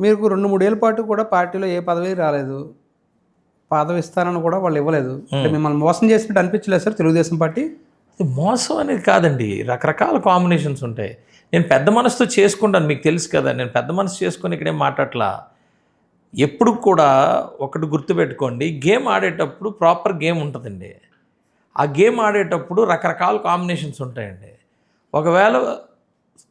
మీకు 2, 3 ఏళ్ల పాటు కూడా పార్టీలో ఏ పదవి రాలేదు. పదవి ఇస్తానని కూడా వాళ్ళు ఇవ్వలేదు. అంటే మిమ్మల్ని మోసం చేసినట్టు అనిపించలేదు సార్ తెలుగుదేశం పార్టీ? ఇది మోసం అనేది కాదండి. రకరకాల కాంబినేషన్స్ ఉంటాయి. నేను పెద్ద మనసుతో చేసుకుంటాను, మీకు తెలుసు కదా. నేను పెద్ద మనసు చేసుకొని ఇక్కడేం మాట్లాడట్లా. ఎప్పుడు కూడా ఒకటి గుర్తుపెట్టుకోండి, గేమ్ ఆడేటప్పుడు ప్రాపర్ గేమ్ ఉంటుందండి. ఆ గేమ్ ఆడేటప్పుడు రకరకాల కాంబినేషన్స్ ఉంటాయండి. ఒకవేళ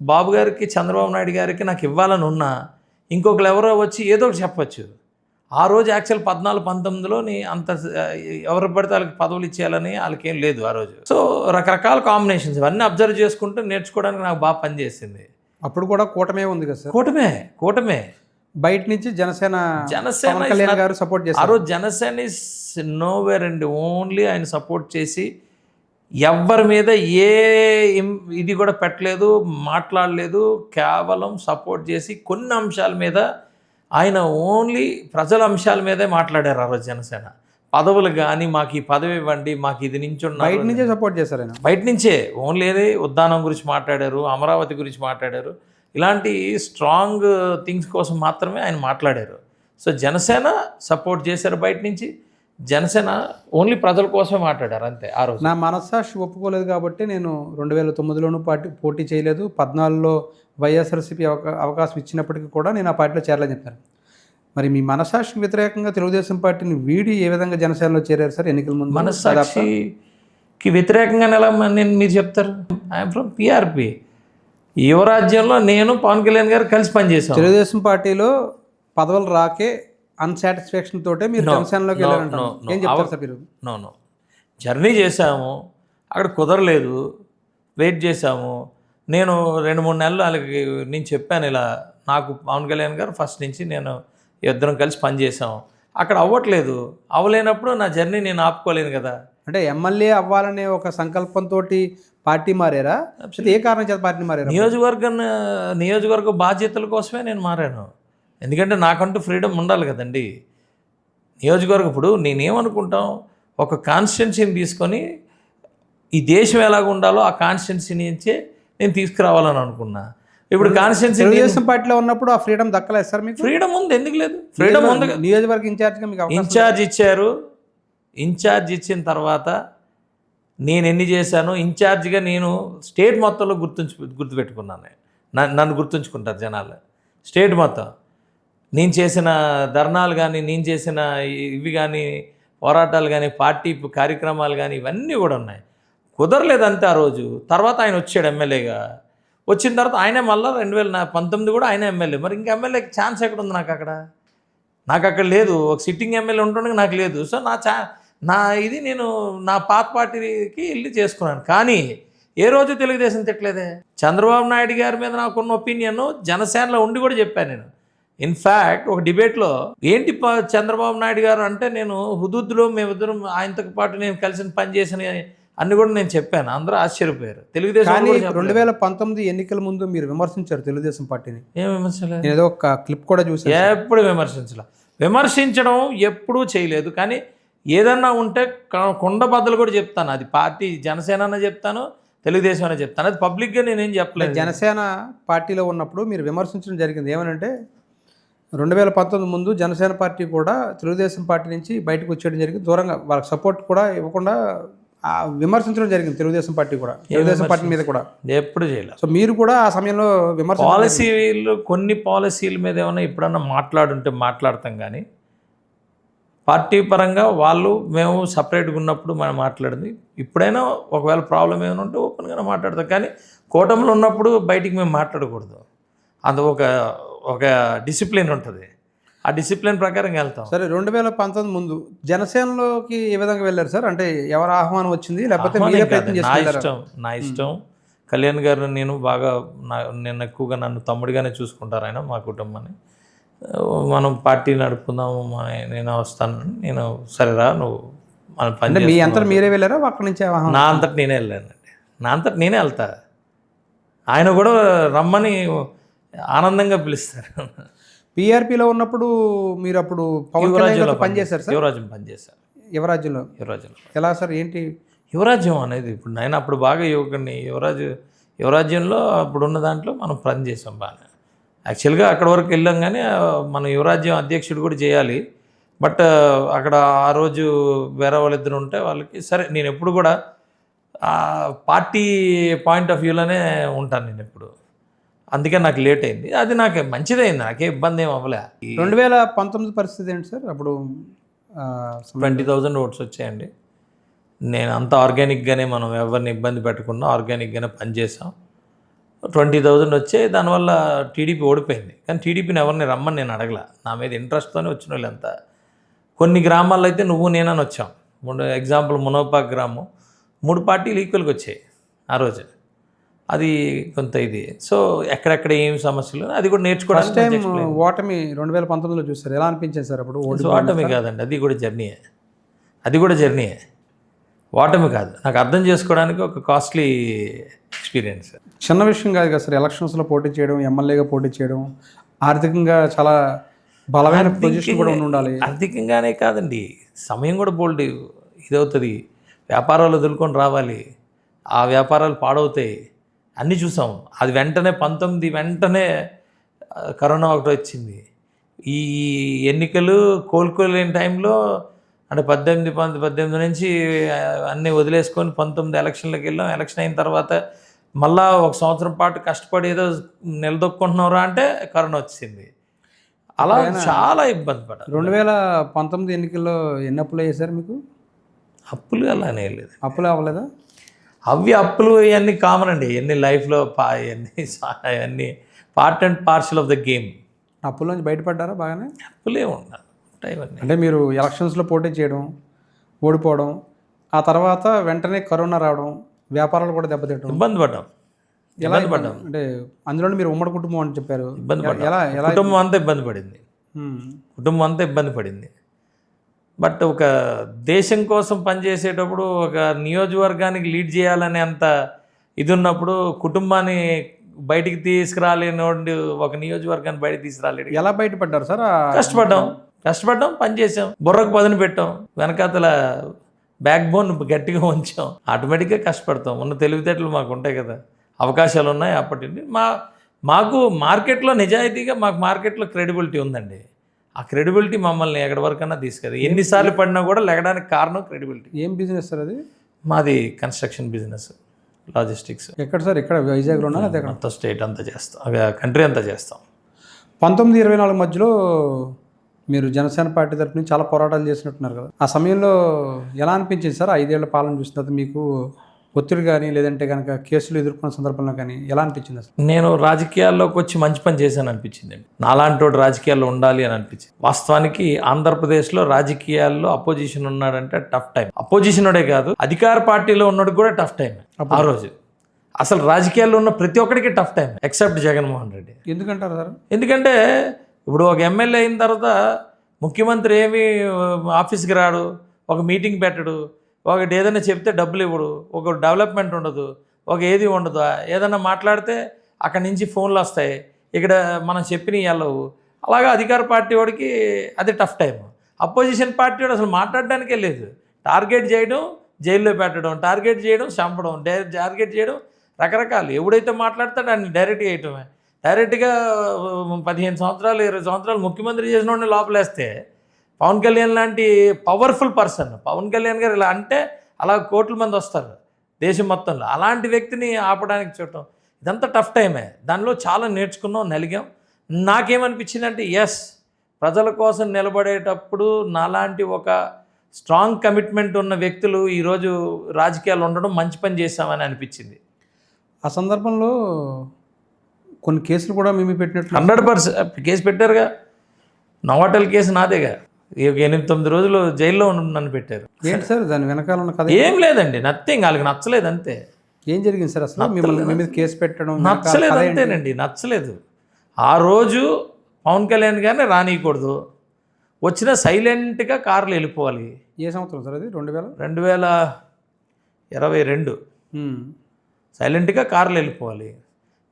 బాబు గారికి, చంద్రబాబు నాయుడు గారికి నాకు ఇవ్వాలని ఉన్నా, ఇంకొకరు ఎవరో వచ్చి ఏదో ఒకటి చెప్పచ్చు. ఆ రోజు యాక్చువల్ 14-19లోని అంత ఎవరు పడితే వాళ్ళకి పదవులు ఇచ్చేయాలని వాళ్ళకేం లేదు ఆ రోజు. సో రకరకాల కాంబినేషన్స్ ఇవన్నీ అబ్జర్వ్ చేసుకుంటూ నేర్చుకోవడానికి నాకు బాగా పనిచేసింది. అప్పుడు కూడా కూటమే ఉంది కదా సార్? కూటమే బయట నుంచి జనసేన పవన్ కళ్యాణ్ గారు సపోర్ట్ చేశారు. ఆ రోజు జనసేన ఇస్ నోవేర్ అండి. ఓన్లీ ఆయన సపోర్ట్ చేసి ఎవ్వరి మీద ఏ ఇది కూడా పెట్టలేదు, మాట్లాడలేదు. కేవలం సపోర్ట్ చేసి కొన్ని అంశాల మీద ఆయన ఓన్లీ ప్రజల అంశాల మీదే మాట్లాడారు ఆ రోజు జనసేన. పదవులు కానీ మాకు ఈ పదవి ఇవ్వండి, మాకు ఇది నించున్నారు, బయట నుంచే సపోర్ట్ చేశారు ఆయన. బయట నుంచే ఓన్లీ ఉద్దానం గురించి మాట్లాడారు, అమరావతి గురించి మాట్లాడారు. ఇలాంటి స్ట్రాంగ్ థింగ్స్ కోసం మాత్రమే ఆయన మాట్లాడారు. సో జనసేన సపోర్ట్ చేశారు బయట నుంచి. జనసేన ఓన్లీ ప్రజల కోసమే మాట్లాడారు అంతే. ఆ రోజు నా మనస్సాక్షి ఒప్పుకోలేదు కాబట్టి నేను 2009లోనూ పోటీ చేయలేదు. 14లో వైఎస్ఆర్సీపీ అవకాశం ఇచ్చినప్పటికీ కూడా నేను ఆ పార్టీలో చేరాలని చెప్పాను. మరి మీ మనస్సాక్షికి వ్యతిరేకంగా తెలుగుదేశం పార్టీని వీడి ఏ విధంగా జనసేనలో చేరారు సార్ ఎన్నికల ముందు? మనస్సాక్షికి వ్యతిరేకంగా ఎలా మీరు చెప్తారు? I'm from PRP. యువరాజ్యంలో నేను పవన్ కళ్యాణ్ గారు కలిసి పనిచేసాం. తెలుగుదేశం పార్టీలో పదవులు రాకే అన్సాటిస్ఫాక్షన్ తోటే మీరు జనసేనలోకి వెళ్ళారంటారు. ఏం చెప్తారు సార్ మీరు? నో జర్నీ చేశాము, అక్కడ కుదరలేదు, వెయిట్ చేశాము. నేను 2-3 నెలలు వాళ్ళకి నేను చెప్పాను, ఇలా నాకు పవన్ కళ్యాణ్ గారు ఫస్ట్ నుంచి నేను ఇద్దరం కలిసి పనిచేసాం. అక్కడ అవ్వట్లేదు. అవ్వలేనప్పుడు నా జర్నీ నేను ఆపుకోలేను కదా. అంటే ఎమ్మెల్యే అవ్వాలనే ఒక సంకల్పంతో పార్టీ మారారా? ఏ కారణం చేత పార్టీ మారారా? నియోజకవర్గ బాధ్యతల కోసమే నేను మారాను. ఎందుకంటే నాకంటూ ఫ్రీడమ్ ఉండాలి కదండి. నియోజకవర్గం ఇప్పుడు నేనేమనుకుంటాం, ఒక కాన్స్టిట్యున్సీని తీసుకొని ఈ దేశం ఎలాగ ఉండాలో ఆ కాన్స్టిట్యున్సీ నుంచే నేను తీసుకురావాలని అనుకున్నా. ఇప్పుడు కాన్స్టిట్యున్సీ తెలుగుదేశం పార్టీలో ఉన్నప్పుడు ఆ ఫ్రీడమ్ దక్కలేదు సార్ మీకు? ఫ్రీడమ్ ఉంది, ఎందుకు లేదు? ఫ్రీడమ్ ఉంది. నియోజకవర్గ ఇన్ఛార్జ్గా మీకు ఇన్ఛార్జ్ ఇచ్చారు. ఇన్ఛార్జ్ ఇచ్చిన తర్వాత నేను ఎన్ని చేశాను, ఇన్ఛార్జ్గా నేను స్టేట్ మొత్తంలో గుర్తుపెట్టుకున్నాను. నన్ను గుర్తుంచుకుంటారు జనాలు. స్టేట్ మొత్తం నేను చేసిన ధర్నాలు కానీ, నేను చేసిన ఇవి కానీ, పోరాటాలు కానీ, పార్టీ కార్యక్రమాలు కానీ ఇవన్నీ కూడా ఉన్నాయి. కుదరలేదు అంతే ఆ రోజు. తర్వాత ఆయన వచ్చాడు ఎమ్మెల్యేగా. వచ్చిన తర్వాత ఆయనే మళ్ళీ 2019 కూడా ఆయన ఎమ్మెల్యే. మరి ఇంకా ఎమ్మెల్యేకి ఛాన్స్ ఎక్కడ ఉంది నాకు అక్కడ? నాకు అక్కడ లేదు. ఒక సిట్టింగ్ ఎమ్మెల్యే ఉండడానికి నాకు లేదు. సో నేను నా పాత పార్టీకి వెళ్ళి చేసుకున్నాను. కానీ ఏ రోజు తెలుగుదేశం తిట్టలేదే. చంద్రబాబు నాయుడు గారి మీద నాకున్న ఒపీనియన్ జనసేనలో ఉండి కూడా చెప్పాను నేను. ఇన్ఫ్యాక్ట్ ఒక డిబేట్లో ఏంటి చంద్రబాబు నాయుడు గారు అంటే, నేను హుదూద్లో మేమిద్దరం ఆయనతో పాటు నేను కలిసి పనిచేసిన అన్ని కూడా నేను చెప్పాను. అందరూ ఆశ్చర్యపోయారు. తెలుగుదేశం 2019 ఎన్నికల ముందు మీరు విమర్శించారు తెలుగుదేశం పార్టీని. ఏం విమర్శలేదు? ఏదో ఒక క్లిప్ కూడా చూసాను. ఎప్పుడు విమర్శించడం ఎప్పుడూ చేయలేదు. కానీ ఏదన్నా ఉంటే కొండ బద్దలు కూడా చెప్తాను. అది పార్టీ జనసేన అనే చెప్తాను, తెలుగుదేశం అనే చెప్తాను. అది పబ్లిక్గా నేనేం చెప్పలేదు. జనసేన పార్టీలో ఉన్నప్పుడు మీరు విమర్శించడం జరిగింది. ఏమనంటే 2019 ముందు జనసేన పార్టీ కూడా తెలుగుదేశం పార్టీ నుంచి బయటకు వచ్చేయడం జరిగింది. దూరంగా వాళ్ళకి సపోర్ట్ కూడా ఇవ్వకుండా విమర్శించడం జరిగింది తెలుగుదేశం పార్టీ కూడా, తెలుగుదేశం పార్టీ మీద కూడా ఎప్పుడు చేయలేదు. సో మీరు కూడా ఆ సమయంలో కొన్ని పాలసీల మీద ఏమైనా ఎప్పుడన్నా మాట్లాడతాం. కానీ పార్టీ పరంగా మేము సపరేట్గా ఉన్నప్పుడు మనం మాట్లాడింది. ఇప్పుడైనా ఒకవేళ ప్రాబ్లం ఏమైనా ఉంటే ఓపెన్గానే మాట్లాడతాం. కానీ కూటమిలో ఉన్నప్పుడు బయటికి మేము మాట్లాడకూడదు. అది ఒక డిసిప్లిన్ ఉంటుంది. ఆ డిసిప్లిన్ ప్రకారం వెళ్తాం. సరే, 2019 ముందు జనసేనలోకి ఏ విధంగా వెళ్ళారు సార్? అంటే ఎవరు ఆహ్వానం వచ్చింది, లేకపోతే నా ఇష్టం. కళ్యాణ్ గారు నేను బాగా నేను ఎక్కువగా నన్ను తమ్ముడిగానే చూసుకుంటారు ఆయన, మా కుటుంబాన్ని. మనం పార్టీ నడుపుకుందాము, నేను వస్తాను. నేను సరేరా నువ్వు మన పని. మీ అంతా మీరే వెళ్ళారా అక్కడి నుంచి? నా అంతటి నేనే వెళ్ళానండి. నా అంతటి నేనే వెళ్తా. ఆయన కూడా రమ్మని ఆనందంగా పిలుస్తారు. పిఆర్పిలో ఉన్నప్పుడు మీరు అప్పుడు పవన్ కళ్యాణ్ పనిచేశారు సార్? యువరాజ్యం పనిచేశారు. యువరాజ్యంలో ఎలా సార్? ఏంటి యువరాజ్యం అనేది? ఇప్పుడు నేను అప్పుడు బాగా యువకుడిని. యువరాజ్యంలో అప్పుడు ఉన్న దాంట్లో మనం పనిచేసాం బాగా. యాక్చువల్గా అక్కడ వరకు వెళ్ళాం కానీ మన యువరాజ్యం అధ్యక్షుడు కూడా చేయాలి. బట్ అక్కడ ఆ రోజు వేరే వాళ్ళిద్దరు ఉంటే వాళ్ళకి సరే, నేను ఎప్పుడు కూడా పార్టీ పాయింట్ ఆఫ్ వ్యూలోనే ఉంటాను నేను ఎప్పుడు. అందుకే నాకు లేట్ అయింది. అది నాకు మంచిదైంది, నాకే ఇబ్బంది ఏం అవ్వలే. 2019 పరిస్థితి ఏంటి సార్? అప్పుడు 20,000 ఓట్స్ వచ్చాయండి. నేను అంత ఆర్గానిక్గానే, మనం ఎవరిని ఇబ్బంది పెట్టకుండా ఆర్గానిక్గానే పనిచేసాం. 20,000 వచ్చాయి. దానివల్ల టీడీపీ ఓడిపోయింది. కానీ టీడీపీని ఎవరిని రమ్మని నేను అడగల. నా మీద ఇంట్రెస్ట్తోనే వచ్చిన వాళ్ళు అంతా. కొన్ని గ్రామాల్లో అయితే నువ్వు నేనని వచ్చాం. ఎగ్జాంపుల్ మునోపాక్ గ్రామం 3 పార్టీలు ఈక్వల్గా వచ్చాయి ఆ రోజు. అది కొంత ఇది. సో ఎక్కడెక్కడ ఏం సమస్యలు అది కూడా నేర్చుకోవడానికి. ఫస్ట్ టైం ఓటమి 2019లో చూస్తారు, ఎలా అనిపించింది సార్ అప్పుడు? ఓటమి కాదండి, అది కూడా జర్నీయే. ఓటమి కాదు, నాకు అర్థం చేసుకోవడానికి ఒక కాస్ట్లీ ఎక్స్పీరియన్స్. చిన్న విషయం కాదు కదా సార్, ఎలక్షన్స్లో పోటీ చేయడం, ఎమ్మెల్యేగా పోటీ చేయడం, ఆర్థికంగా చాలా బలమైన పొజిషన్ కూడా ఉండాలి. ఆర్థికంగానే కాదండి, సమయం కూడా బోల్డ్ ఇదవుతుంది. వ్యాపారాలు వదులుకొని రావాలి, ఆ వ్యాపారాలు పాడవుతాయి, అన్నీ చూసాం. అది వెంటనే 19 వెంటనే కరోనా ఒకటి వచ్చింది. ఈ ఎన్నికలు కోలుకోలేని టైంలో అంటే 18 నుంచి అన్నీ వదిలేసుకొని 19 ఎలక్షన్లకు వెళ్ళాం. ఎలక్షన్ అయిన తర్వాత మళ్ళా 1 సంవత్సరం పాటు కష్టపడి ఏదో నిలదొక్కుంటున్నారా అంటే కరోనా వచ్చింది. అలా చాలా ఇబ్బంది పడ్డారు. 2019 ఎన్నికల్లో ఎన్ని అప్పులు అయ్యాయి మీకు? అప్పులు అలానే లేదు. అప్పులు అవ్వలేదా? అప్పులు ఇవన్నీ కామన్ అండి, ఇవన్నీ లైఫ్లో ఇవన్నీ part and parcel of the game. అప్పుల నుంచి బయటపడ్డారా బాగానే? అప్పులే ఉండాలి ఇవన్నీ. అంటే మీరు ఎలక్షన్స్లో పోటీ చేయడం, ఓడిపోవడం, ఆ తర్వాత వెంటనే కరోనా రావడం, వ్యాపారాలు కూడా దెబ్బతింటడం, ఇబ్బంది పడ్డాం. అంటే అందులో మీరు ఉమ్మడి కుటుంబం అని చెప్పారు. ఇబ్బంది పడ్డాం. కుటుంబం అంతా ఇబ్బంది పడింది. బట్ ఒక దేశం కోసం పనిచేసేటప్పుడు, ఒక నియోజకవర్గానికి లీడ్ చేయాలనే అంత ఇది ఉన్నప్పుడు కుటుంబాన్ని బయటికి తీసుకురాలేని ఒక నియోజకవర్గాన్ని బయటకు తీసుకురాలేడు. ఎలా బయటపడ్డారు సార్? కష్టపడ్డాం, పనిచేసాం, బుర్రకు పదును పెట్టాం, వెనకాతల బ్యాక్ బోన్ గట్టిగా ఉంచాం. ఆటోమేటిక్గా కష్టపడతాం. ఉన్న తెలివితేటలు మాకు ఉంటాయి కదా, అవకాశాలు ఉన్నాయి. అప్పటి నుండి మాకు మార్కెట్లో నిజాయితీగా, మాకు మార్కెట్లో క్రెడిబిలిటీ ఉందండి. ఆ క్రెడిబిలిటీ మమ్మల్ని ఎక్కడి వరకన్నా తీసుకెళ్ళి, ఎన్నిసార్లు పడినా కూడా లెగడానికి కారణం క్రెడిబిలిటీ. ఏం బిజినెస్ సార్ అది? మాది కన్స్ట్రక్షన్ బిజినెస్, లాజిస్టిక్స్. ఎక్కడ సార్? ఇక్కడ వైజాగ్లో ఉన్నా? అంతా స్టేట్ అంతా చేస్తాం, కంట్రీ అంతా చేస్తాం. 1924 మధ్యలో మీరు జనసేన పార్టీ తరఫు నుంచి చాలా పోరాటాలు చేసినట్టున్నారు కదా. ఆ సమయంలో ఎలా అనిపించింది సార్? 5 ఏళ్ల పాలన చూసిన తర్వాత మీకు ఒత్తిడి కానీ, లేదంటే కనుక కేసులు ఎదుర్కొన్న సందర్భంలో కానీ ఎలా అనిపించింది అసలు? నేను రాజకీయాల్లోకి వచ్చి మంచి పని చేశాను అనిపించింది అండి. నాలాంటి వాడు రాజకీయాల్లో ఉండాలి అని అనిపించింది. వాస్తవానికి ఆంధ్రప్రదేశ్లో రాజకీయాల్లో అపోజిషన్ ఉన్నాడంటే టఫ్ టైం. అపోజిషనుడే కాదు, అధికార పార్టీలో ఉన్నాడు కూడా టఫ్ టైం ఆ రోజు. అసలు రాజకీయాల్లో ఉన్న ప్రతి ఒక్కడికి tough time except Jaganmohan Reddy. ఎందుకంటారు సార్? ఎందుకంటే ఇప్పుడు ఒక ఎమ్మెల్యే అయిన తర్వాత ముఖ్యమంత్రి ఏమి ఆఫీస్కి రాడు, ఒక మీటింగ్ పెట్టడు, ఒకటి ఏదైనా చెప్తే డబ్బులు ఇవ్వడు, ఒక డెవలప్మెంట్ ఉండదు, ఒక ఏది ఉండదు. ఏదైనా మాట్లాడితే అక్కడి నుంచి ఫోన్లు వస్తాయి, ఇక్కడ మనం చెప్పినవి వెళ్ళవు. అలాగా అధికార పార్టీ వాడికి అది టఫ్ టైం. అపోజిషన్ పార్టీ వాడు అసలు మాట్లాడడానికే లేదు. టార్గెట్ చేయడం, జైల్లో పెట్టడం, టార్గెట్ చేయడం, చంపడం, టార్గెట్ చేయడం, రకరకాలు. ఎవడైతే మాట్లాడతాడో అన్ని డైరెక్ట్గా వేయటమే. డైరెక్ట్గా 15 సంవత్సరాలు 20 సంవత్సరాలు ముఖ్యమంత్రి చేసిన వాడిని లోపలేస్తే, పవన్ కళ్యాణ్ లాంటి పవర్ఫుల్ పర్సన్, పవన్ కళ్యాణ్ గారు ఇలా అంటే అలా కోట్ల మంది వస్తారు దేశం మొత్తంలో, అలాంటి వ్యక్తిని ఆపడానికి చూడటం ఇదంతా టఫ్ టైమే. దానిలో చాలా నేర్చుకున్నాం, నలిగాం. నాకేమనిపించిందంటే ఎస్, ప్రజల కోసం నిలబడేటప్పుడు నాలాంటి ఒక స్ట్రాంగ్ కమిట్మెంట్ ఉన్న వ్యక్తులు ఈరోజు రాజకీయాలు ఉండడం మంచి పని చేశామని అనిపించింది. ఆ సందర్భంలో కొన్ని కేసులు కూడా మేము పెట్టినట్లు 100% కేసు పెట్టారుగా. నోవాటల్ కేసు నాదేగా. 8-9 రోజులు జైల్లో నన్ను పెట్టారు. ఏంటి సార్ దాని వెనకాల ఉన్న కథ? ఏం లేదండి, నథింగ్. వాళ్ళకి నచ్చలేదు అంతే. ఏం జరిగింది సార్ అసలు? మీ మీద కేసు పెట్టడం నచ్చలేదు అంతేనండి, నచ్చలేదు. ఆ రోజు పవన్ కళ్యాణ్ గారిని రానియకూడదు, వచ్చిన సైలెంట్గా కార్లు వెళ్ళిపోవాలి. ఏ సంవత్సరం సార్ అది? 2022 సైలెంట్గా కార్లు వెళ్ళిపోవాలి.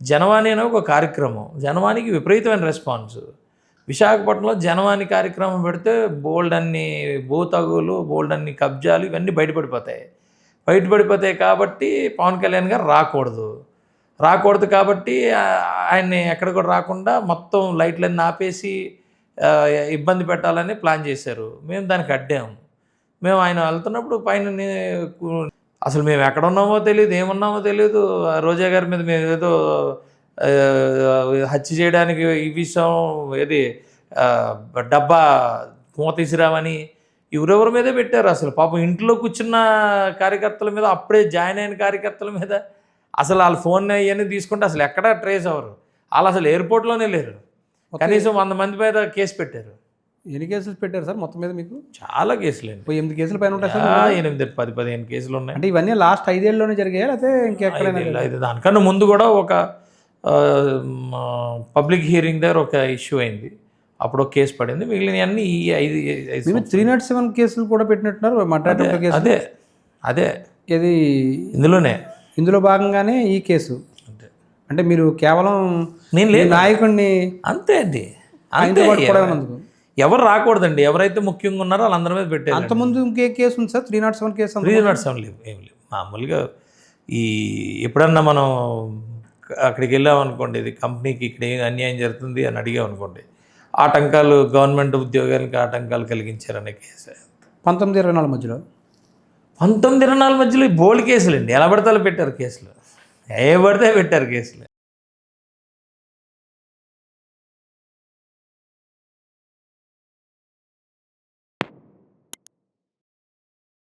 జనవాణి అనే ఒక కార్యక్రమం, జనవాణికి విపరీతమైన రెస్పాన్స్. విశాఖపట్నంలో జనవాణి కార్యక్రమం పెడితే బోల్డ్ అన్ని భూతగులు, బోల్డ్ అన్ని కబ్జాలు ఇవన్నీ బయటపడిపోతాయి కాబట్టి పవన్ కళ్యాణ్ గారు రాకూడదు. రాకూడదు కాబట్టి ఆయన్ని ఎక్కడ కూడా రాకుండా మొత్తం లైట్లన్నీ ఆపేసి ఇబ్బంది పెట్టాలని ప్లాన్ చేశారు. మేము దానికి అడ్డాము. మేము ఆయన వెళ్తున్నప్పుడు పైన అసలు మేము ఎక్కడ ఉన్నామో తెలియదు, ఏమున్నామో తెలియదు. రోజా గారి మీద మేము ఏదో హత్య చేయడానికి ఈ విషయం ఏది డబ్బా మూత తీసుకురామని ఎవరెవరి మీదే పెట్టారు. అసలు పాపం ఇంట్లో కూర్చున్న కార్యకర్తల మీద, అప్పుడే జాయిన్ అయిన కార్యకర్తల మీద అసలు వాళ్ళ ఫోన్ అవన్నీ తీసుకుంటే అసలు ఎక్కడా ట్రేస్ అవ్వరు. వాళ్ళు అసలు ఎయిర్పోర్ట్లోనే లేరు. కనీసం 100 మంది మీద కేసు పెట్టారు. ఎన్ని కేసులు పెట్టారు సార్ మొత్తం మీద మీకు? చాలా కేసులు అండి. 8 కేసుల పైన ఉంటాయి సార్. 8, 10, 15 కేసులు ఉన్నాయి. అంటే ఇవన్నీ లాస్ట్ 5 ఏళ్ళలోనే జరిగాయా లేకపోతే ఇంకెక్కడైనా? దానికన్నా ముందు కూడా ఒక పబ్లిక్ హియరింగ్ దగ్గర ఒక ఇష్యూ అయింది. అప్పుడు ఒక కేసు పడింది. మిగిలిన అన్ని ఈ 5 307 కేసులు కూడా పెట్టినట్టున్నారు. మర్డర్ కేసు అదే ఇది ఇందులో భాగంగానే ఈ కేసు. అంటే మీరు కేవలం నేను లేదు నాయకుడిని అంతే అండి. ఎవరు రాకూడదండి. ఎవరైతే ముఖ్యంగా ఉన్నారో వాళ్ళందరి మీద పెట్టారు. అంతకుముందు ఇంకే కేసు ఉంది సార్? 307 కేసు. 307 లేవు, ఏం లేవు. మామూలుగా ఎప్పుడన్నా మనం అక్కడికి వెళ్ళామనుకోండి, ఇది కంపెనీకి ఇక్కడ ఏం అన్యాయం జరుగుతుంది అని అడిగామనుకోండి, ఆటంకాలు గవర్నమెంట్ ఉద్యోగాలకి ఆటంకాలు కలిగించారనే కేసు. 1924 మధ్యలో 1924 మధ్యలో బోల్డ్ కేసులు అండి. ఎలా పడితే పెట్టారు కేసులు, ఏ పడితే పెట్టారు కేసులు.